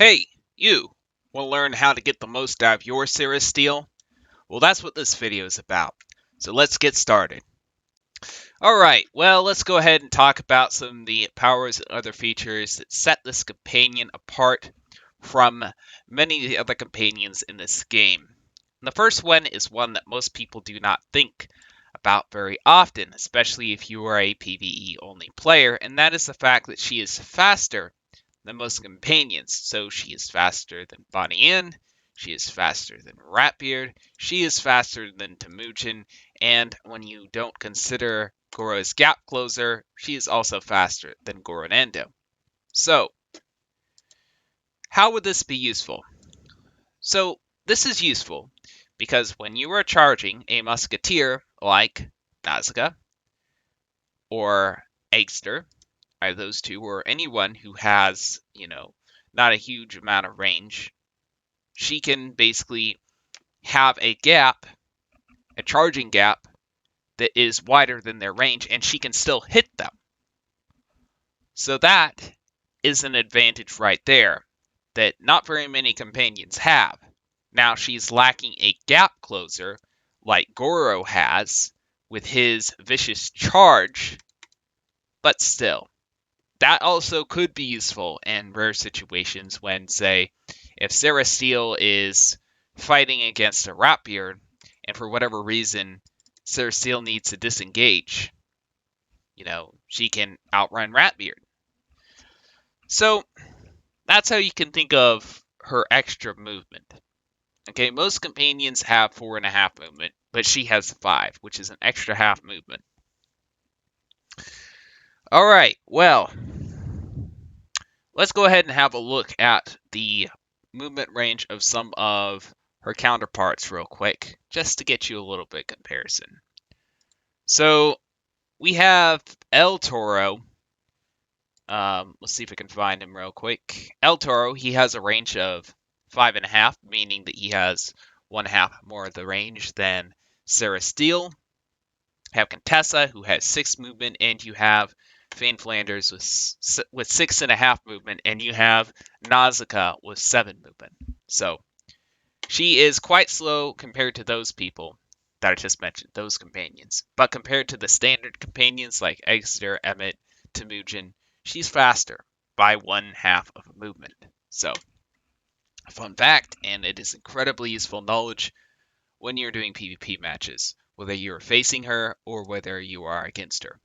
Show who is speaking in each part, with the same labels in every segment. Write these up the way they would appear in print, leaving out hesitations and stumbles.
Speaker 1: Hey, you! Want to learn how to get the most out of your Sarah Steel? Well, that's what this video is about. So let's get started. Alright, well, let's go ahead and talk about some of the powers and other features that set this companion apart from many of the other companions in this game. And the first one is one that most people do not think about very often, especially if you are a PvE only player, and that is the fact that she is faster than most companions. So she is faster than Bonnie Ann, she is faster than Ratbeard, she is faster than Temujin, and when you don't consider Goro's gap closer, she is also faster than Goronado. So, how would this be useful? So, this is useful because when you are charging a musketeer like nausica or exeter, either those two, or anyone who has, not a huge amount of range, she can basically have a gap, a charging gap, that is wider than their range, and she can still hit them. So that is an advantage right there that not very many companions have. Now she's lacking a gap closer like Goro has with his vicious charge, but still. That also could be useful in rare situations when, say, if Sarah Steel is fighting against a ratbeard, and for whatever reason, Sarah Steel needs to disengage. She can outrun Ratbeard. So that's how you can think of her extra movement. Okay, most companions have 4.5 movement, but she has 5, which is an extra half movement. Alright, well, let's go ahead and have a look at the movement range of some of her counterparts real quick, just to get you a little bit comparison. So we have El Toro. Let's see if I can find him real quick. El Toro, he has a range of 5.5, meaning that he has 1/2 more of the range than Sarah Steel. You have Contessa, who has 6 movement, and you have Flanders with 6.5 movement, and you have Nausicaa with 7 movement. So she is quite slow compared to those people that I just mentioned, those companions. But compared to the standard companions like Exeter, Emmet, Temujin, she's faster by 1/2 of a movement. So, fun fact, and it is incredibly useful knowledge when you're doing PvP matches, whether you're facing her or whether you are against her.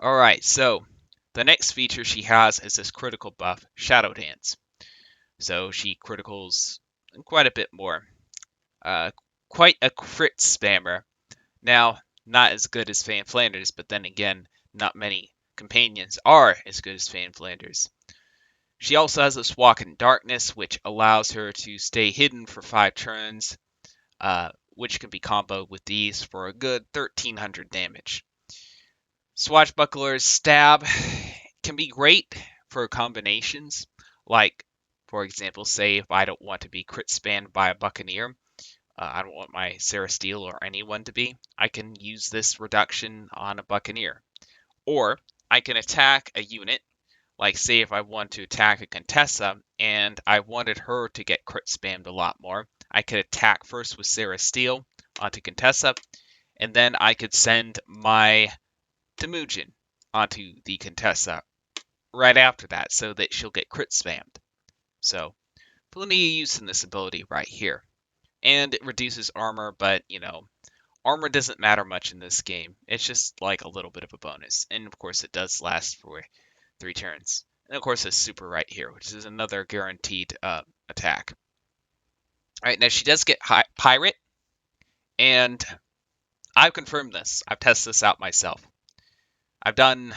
Speaker 1: Alright, so the next feature she has is this critical buff, Shadow Dance. So she criticals quite a bit more. Quite a crit spammer. Now, not as good as Fan Flanders, but then again, not many companions are as good as Fan Flanders. She also has this Walk in Darkness, which allows her to stay hidden for 5 turns, which can be comboed with these for a good 1300 damage. Swashbuckler's Stab can be great for combinations, like, for example, say if I don't want to be crit spammed by a Buccaneer, I don't want my Sarah Steel or anyone to be, I can use this reduction on a Buccaneer. Or I can attack a unit, like say if I want to attack a Contessa and I wanted her to get crit spammed a lot more, I could attack first with Sarah Steel onto Contessa, and then I could send my Temujin onto the Contessa right after that so that she'll get crit spammed. So, plenty of use in this ability right here. And it reduces armor, but, armor doesn't matter much in this game. It's just like a little bit of a bonus. And of course, it does last for 3 turns. And of course, it's super right here, which is another guaranteed attack. Alright, now she does get Pirate, and I've confirmed this. I've tested this out myself. I've done,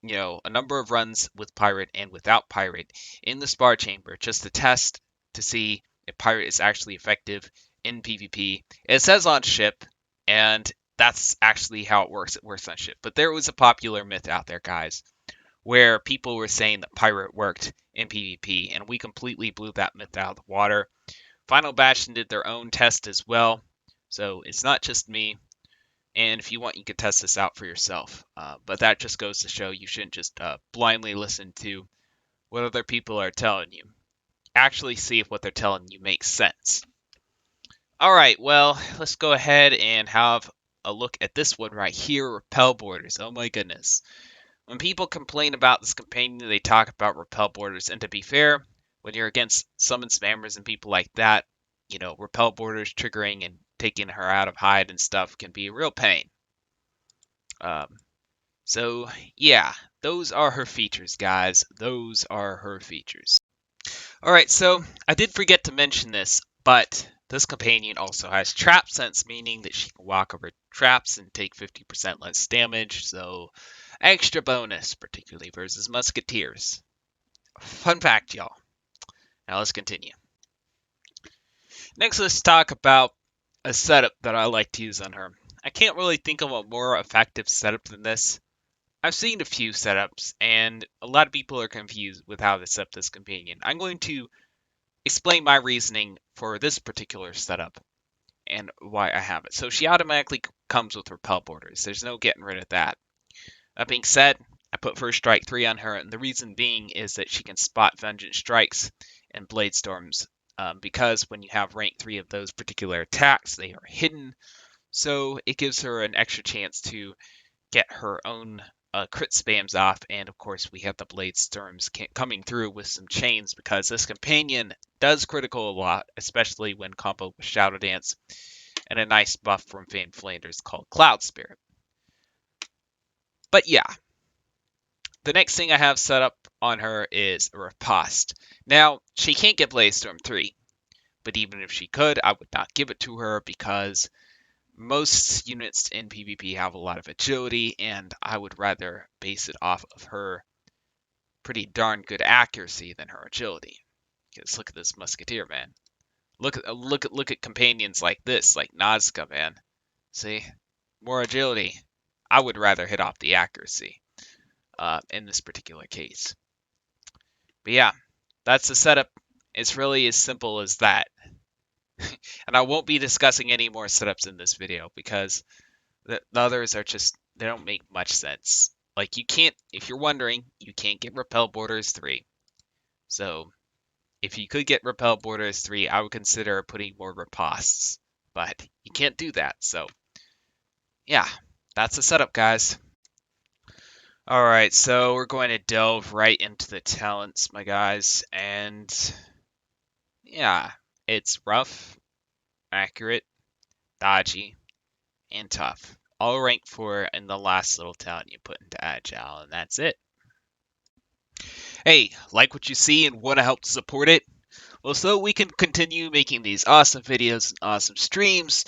Speaker 1: a number of runs with Pirate and without Pirate in the Spar Chamber just to test to see if Pirate is actually effective in PvP. It says on ship, and that's actually how it works. It works on ship. But there was a popular myth out there, guys, where people were saying that Pirate worked in PvP, and we completely blew that myth out of the water. Final Bastion did their own test as well, so it's not just me. And if you want, you can test this out for yourself. But that just goes to show you shouldn't just blindly listen to what other people are telling you. Actually see if what they're telling you makes sense. Alright, well, let's go ahead and have a look at this one right here, Repel borders. Oh my goodness. When people complain about this companion, they talk about Repel borders, and to be fair, when you're against summon spammers and people like that, you know, Repel borders triggering and taking her out of hide and stuff can be a real pain. So, yeah, those are her features, guys. Those are her features. Alright, so I did forget to mention this, but this companion also has trap sense, meaning that she can walk over traps and take 50% less damage, so extra bonus, particularly versus musketeers. Fun fact, y'all. Now let's continue. Next, let's talk about a setup that I like to use on her. I can't really think of a more effective setup than this. I've seen a few setups, and a lot of people are confused with how to set up this companion. I'm going to explain my reasoning for this particular setup and why I have it. So she automatically comes with Repel borders. There's no getting rid of that. That being said, I put First Strike 3 on her, and the reason being is that she can spot Vengeance Strikes and Blade Storms, because when you have rank 3 of those particular attacks, they are hidden, so it gives her an extra chance to get her own crit spams off, and of course we have the Blade Storms coming through with some chains, because this companion does critical a lot, especially when combo with Shadow Dance, and a nice buff from Flanders called Cloud Spirit. But yeah, the next thing I have set up on her is a Riposte. Now, she can't get Blade Storm 3, but even if she could, I would not give it to her because most units in PvP have a lot of agility, and I would rather base it off of her pretty darn good accuracy than her agility. Because look at this musketeer, man. Look at companions like this, like Nausica, man. See, more agility. I would rather hit off the accuracy in this particular case. But yeah, that's the setup. It's really as simple as that. And I won't be discussing any more setups in this video because the others are just, they don't make much sense. Like, you can't, if you're wondering, you can't get Repel Borders 3. So, if you could get Repel Borders 3, I would consider putting more ripostes. But you can't do that, so yeah, that's the setup, guys. Alright, so we're going to delve right into the talents, my guys, and yeah, it's rough, accurate, dodgy, and tough. All ranked 4 in the last little talent you put into Agile, and that's it. Hey, like what you see and want to help to support it? Well, so we can continue making these awesome videos and awesome streams,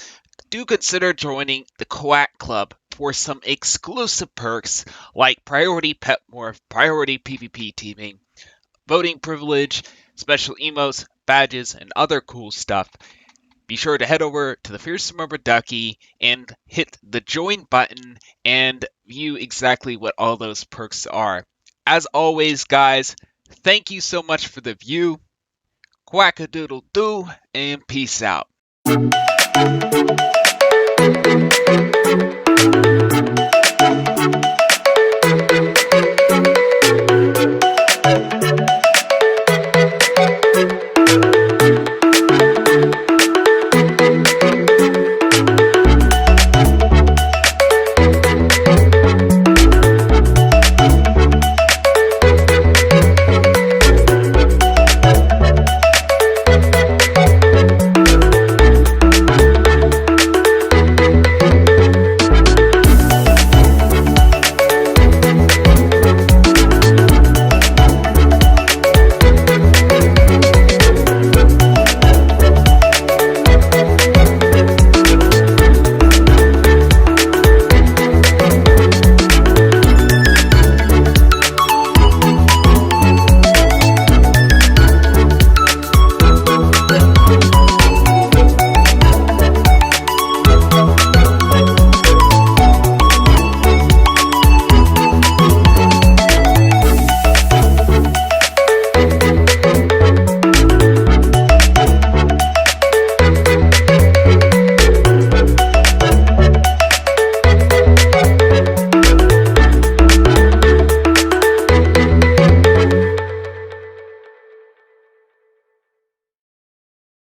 Speaker 1: do consider joining the Quack Club for some exclusive perks like priority pet morph, priority PvP teaming, voting privilege, special emotes, badges, and other cool stuff. Be sure to head over to TheFearsomeRubberDucky and hit the join button and view exactly what all those perks are. As always, guys, thank you so much for the view. Quack-a-doodle-doo, and peace out.